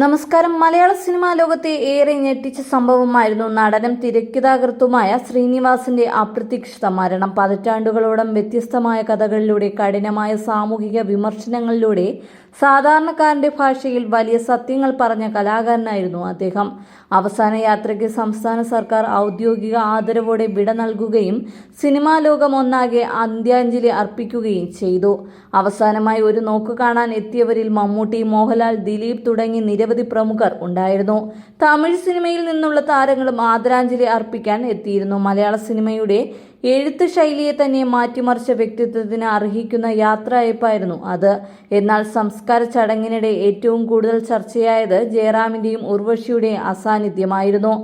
നമസ്കാരം. മലയാള സിനിമാ ലോകത്തെ ഏറെ ഞെട്ടിച്ച സംഭവമായിരുന്നു നടനും തിരക്കഥാകൃത്തുമായ ശ്രീനിവാസന്റെ അപ്രതീക്ഷിത മരണം. പതിറ്റാണ്ടുകളോളം വ്യത്യസ്തമായ കഥകളിലൂടെ, കഠിനമായ സാമൂഹിക വിമർശനങ്ങളിലൂടെ, സാധാരണക്കാരന്റെ ഭാഷയിൽ വലിയ സത്യങ്ങൾ പറഞ്ഞ കലാകാരനായിരുന്നു അദ്ദേഹം. അവസാന യാത്രയ്ക്ക് സംസ്ഥാന സർക്കാർ ഔദ്യോഗിക ആദരവോടെ വിട നൽകുകയും സിനിമാ ലോകം ഒന്നാകെ അന്ത്യാഞ്ജലി അർപ്പിക്കുകയും ചെയ്തു. അവസാനമായി ഒരു നോക്കു കാണാൻ എത്തിയവരിൽ മമ്മൂട്ടി, മോഹൻലാൽ, ദിലീപ് തുടങ്ങി നിരവധി പ്രമുഖർ ഉണ്ടായിരുന്നു. തമിഴ് സിനിമയിൽ നിന്നുള്ള താരങ്ങളും ആദരാഞ്ജലി അർപ്പിക്കാൻ എത്തിയിരുന്നു. മലയാള സിനിമയുടെ എഴുത്ത് ശൈലിയെ തന്നെ മാറ്റിമറിച്ച വ്യക്തിത്വത്തിന് അർഹിക്കുന്ന യാത്രയയപ്പായിരുന്നു അത്. എന്നാൽ സംസ്കാര ചടങ്ങിനിടെ ഏറ്റവും കൂടുതൽ ചർച്ചയായത് ജയറാമിന്റെയും ഉർവശിയുടെയും അസാന്നിധ്യമായിരുന്നു.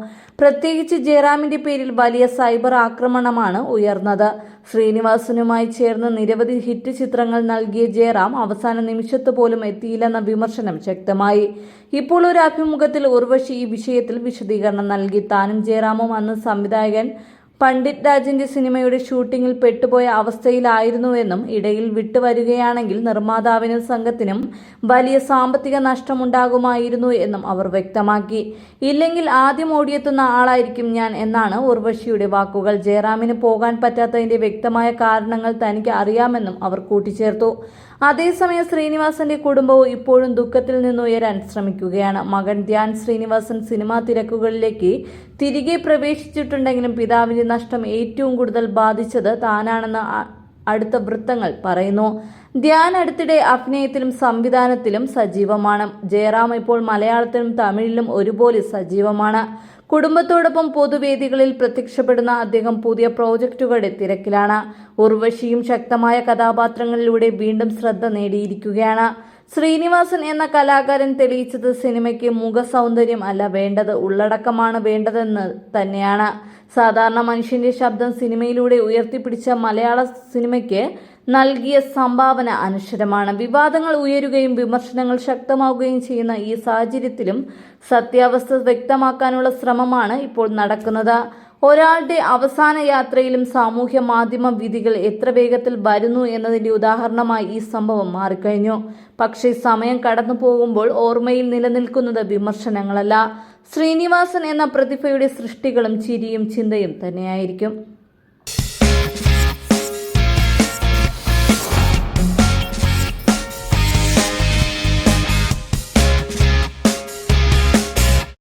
പ്രത്യേകിച്ച് ജയറാമിന്റെ പേരിൽ വലിയ സൈബർ ആക്രമണമാണ് ഉയർന്നത്. ശ്രീനിവാസനുമായി ചേർന്ന് നിരവധി ഹിറ്റ് ചിത്രങ്ങൾ നൽകിയ ജയറാം അവസാന നിമിഷത്ത് പോലും എത്തിയില്ലെന്ന വിമർശനം ശക്തമായി. ഇപ്പോൾ ഒരു അഭിമുഖത്തിൽ ഉർവശി ഈ വിഷയത്തിൽ വിശദീകരണം നൽകി. താനും ജയറാമും അന്ന് സംവിധായകൻ പണ്ഡിറ്റ് രാജിന്റെ സിനിമയുടെ ഷൂട്ടിങ്ങിൽ പെട്ടുപോയ അവസ്ഥയിലായിരുന്നുവെന്നും ഇടയിൽ വിട്ടുവരികയാണെങ്കിൽ നിർമ്മാതാവിനും സംഘത്തിനും വലിയ സാമ്പത്തിക നഷ്ടമുണ്ടാകുമായിരുന്നു എന്നും അവർ വ്യക്തമാക്കി. ഇല്ലെങ്കിൽ ആദ്യം ഓടിയെത്തുന്ന ആളായിരിക്കും ഞാൻ എന്നാണ് ഉർവശിയുടെ വാക്കുകൾ. ജയറാമിന് പോകാൻ പറ്റാത്തതിന്റെ വ്യക്തമായ കാരണങ്ങൾ തനിക്ക് അറിയാമെന്നും അവർ കൂട്ടിച്ചേർത്തു. അതേസമയം ശ്രീനിവാസന്റെ കുടുംബവും ഇപ്പോഴും ദുഃഖത്തിൽ നിന്നുയരാൻ ശ്രമിക്കുകയാണ്. മകൻ ധ്യാൻ ശ്രീനിവാസൻ സിനിമാ തിരക്കുകളിലേക്ക് തിരികെ പ്രവേശിച്ചിട്ടുണ്ടെങ്കിലും പിതാവിന്റെ നഷ്ടം ഏറ്റവും കൂടുതൽ ബാധിച്ചത് താനാണെന്ന് അടുത്ത വൃത്തങ്ങൾ പറയുന്നു. ധ്യാൻ അടുത്തിടെ അഭിനയത്തിലും സംവിധാനത്തിലും സജീവമാണ്. ജയറാം ഇപ്പോൾ മലയാളത്തിലും തമിഴിലും ഒരുപോലെ സജീവമാണ്. കുടുംബത്തോടൊപ്പം പൊതുവേദികളിൽ പ്രത്യക്ഷപ്പെടുന്ന അദ്ദേഹം പുതിയ പ്രോജക്റ്റുകളുടെ തിരക്കിലാണ്. ഉർവശിയും ശക്തമായ കഥാപാത്രങ്ങളിലൂടെ വീണ്ടും ശ്രദ്ധ നേടിയിരിക്കുകയാണ്. ശ്രീനിവാസൻ എന്ന കലാകാരൻ തെളിയിച്ചത് സിനിമയ്ക്ക് മുഖസൗന്ദര്യം അല്ല വേണ്ടത്, ഉള്ളടക്കമാണ് വേണ്ടതെന്ന് തന്നെയാണ്. സാധാരണ മനുഷ്യന്റെ ശബ്ദം സിനിമയിലൂടെ ഉയർത്തിപ്പിടിച്ച മലയാള സിനിമയ്ക്ക് നൽകിയ സംഭാവന അനശ്വരമാണ്. വിവാദങ്ങൾ ഉയരുകയും വിമർശനങ്ങൾ ശക്തമാവുകയും ചെയ്യുന്ന ഈ സാഹചര്യത്തിലും സത്യാവസ്ഥ വ്യക്തമാക്കാനുള്ള ശ്രമമാണ് ഇപ്പോൾ നടക്കുന്നത്. ഒരാളുടെ അവസാന യാത്രയിലും സാമൂഹ്യ മാധ്യമ വിധികൾ എത്ര വേഗത്തിൽ വരുന്നു എന്നതിന്റെ ഉദാഹരണമായി ഈ സംഭവം മാറിക്കഴിഞ്ഞു. പക്ഷേ സമയം കടന്നു പോകുമ്പോൾ ഓർമ്മയിൽ നിലനിൽക്കുന്നത് വിമർശനങ്ങളല്ല, ശ്രീനിവാസൻ എന്ന പ്രതിഭയുടെ സൃഷ്ടികളും ചിരിയും ചിന്തയും തന്നെയായിരിക്കും.